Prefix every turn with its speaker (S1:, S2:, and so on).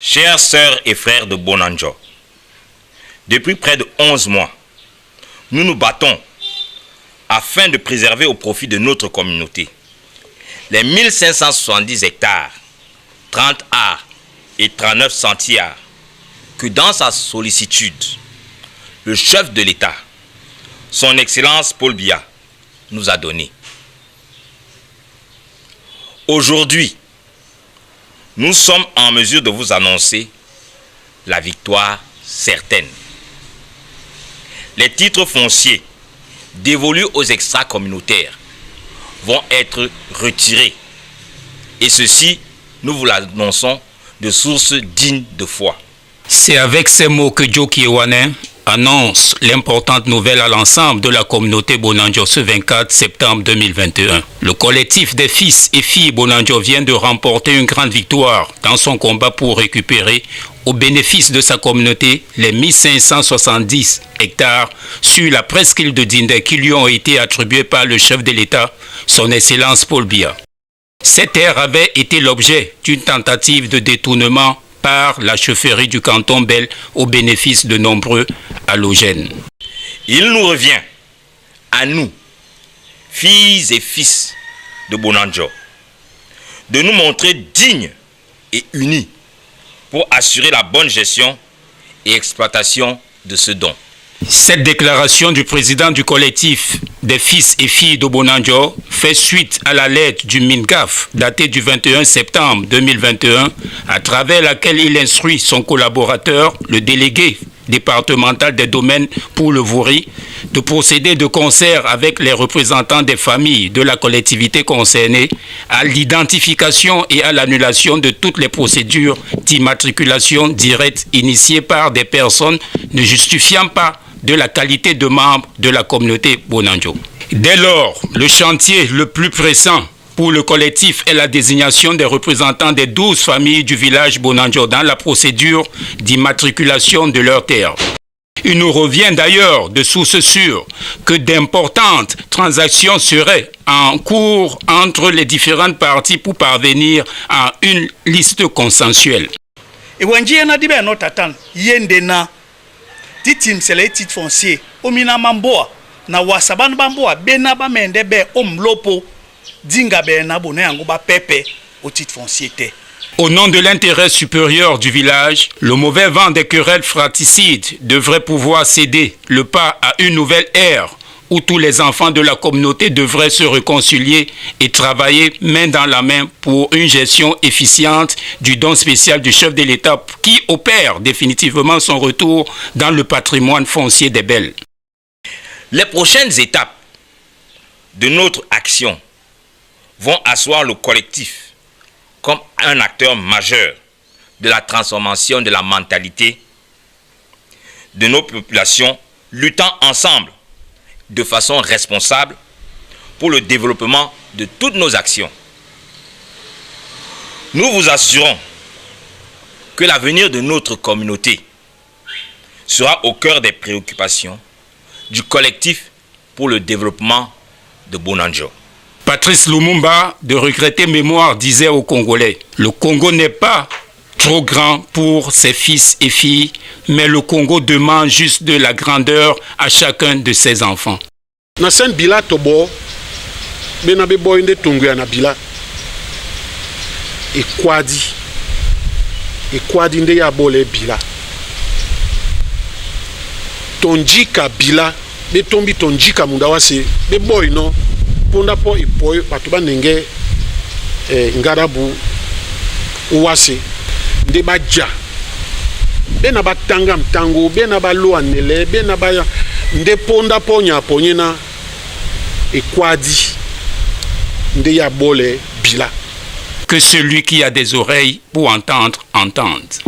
S1: Chères sœurs et frères de Bonanjo, depuis près de 11 mois, nous nous battons afin de préserver au profit de notre communauté les 1570 hectares, 30 arts et 39 sentiers que dans sa sollicitude, le chef de l'État, son Excellence Paul Biya, nous a donnés. Aujourd'hui, nous sommes en mesure de vous annoncer la victoire certaine. Les titres fonciers dévolus aux extra-communautaires vont être retirés. Et ceci, nous vous l'annonçons de sources dignes de foi.
S2: C'est avec ces mots que Joe Kiwane annonce l'importante nouvelle à l'ensemble de la communauté Bonanjo ce 24 septembre 2021. Le collectif des fils et filles Bonanjo vient de remporter une grande victoire dans son combat pour récupérer au bénéfice de sa communauté les 1570 hectares sur la presqu'île de Dindé qui lui ont été attribués par le chef de l'État, son Excellence Paul Biya. Ces terres avaient été l'objet d'une tentative de détournement par la chefferie du canton Bel au bénéfice de nombreux halogènes.
S1: Il nous revient, à nous, filles et fils de Bonanjo, de nous montrer dignes et unis pour assurer la bonne gestion et exploitation de ce don.
S2: Cette déclaration du président du collectif des fils et filles de Bonanjo fait suite à la lettre du MINGAF datée du 21 septembre 2021 à travers laquelle il instruit son collaborateur, le délégué départemental des domaines pour le Vouri, de procéder de concert avec les représentants des familles de la collectivité concernée à l'identification et à l'annulation de toutes les procédures d'immatriculation directe initiées par des personnes ne justifiant pas de la qualité de membre de la communauté Bonanjo. Dès lors, le chantier le plus pressant pour le collectif est la désignation des représentants des 12 familles du village Bonanjo dans la procédure d'immatriculation de leurs terres. Il nous revient d'ailleurs de sources sûres que d'importantes transactions seraient en cours entre les différentes parties pour parvenir à une liste consensuelle.
S3: Titim sele tit foncier omina mamboa na wasaban bamboa bena ba mende be omlopo dinga be na bone yango ba pepe au titre foncier te.
S2: Au nom de l'intérêt supérieur du village, le mauvais vent des querelles fratricides devrait pouvoir céder le pas à une nouvelle ère où tous les enfants de la communauté devraient se réconcilier et travailler main dans la main pour une gestion efficiente du don spécial du chef de l'État qui opère définitivement son retour dans le patrimoine foncier des Bels.
S1: Les prochaines étapes de notre action vont asseoir le collectif comme un acteur majeur de la transformation de la mentalité de nos populations, luttant ensemble de façon responsable pour le développement de toutes nos actions. Nous vous assurons que l'avenir de notre communauté sera au cœur des préoccupations du collectif pour le développement de Bonanjo.
S2: Patrice Lumumba, de regretter mémoire, disait aux Congolais, le Congo n'est pas trop grand pour ses fils et filles, mais le Congo demande juste de la grandeur à chacun de ses enfants.
S4: Nasen bila tobo, benabe boinde tunguya na bila. E kwadi nde ya bole bila. Tonjika bila, be tombi tonjika mundawase, be boy no, ponda po ipoy, batuba nenge ngarabu uwase. Nde baja bena batanga mtango bena baloa nele bena baya nde ponda ponya ponyena ekwadi nde ya bole bila.
S2: Que celui qui a des oreilles pour entendre entende.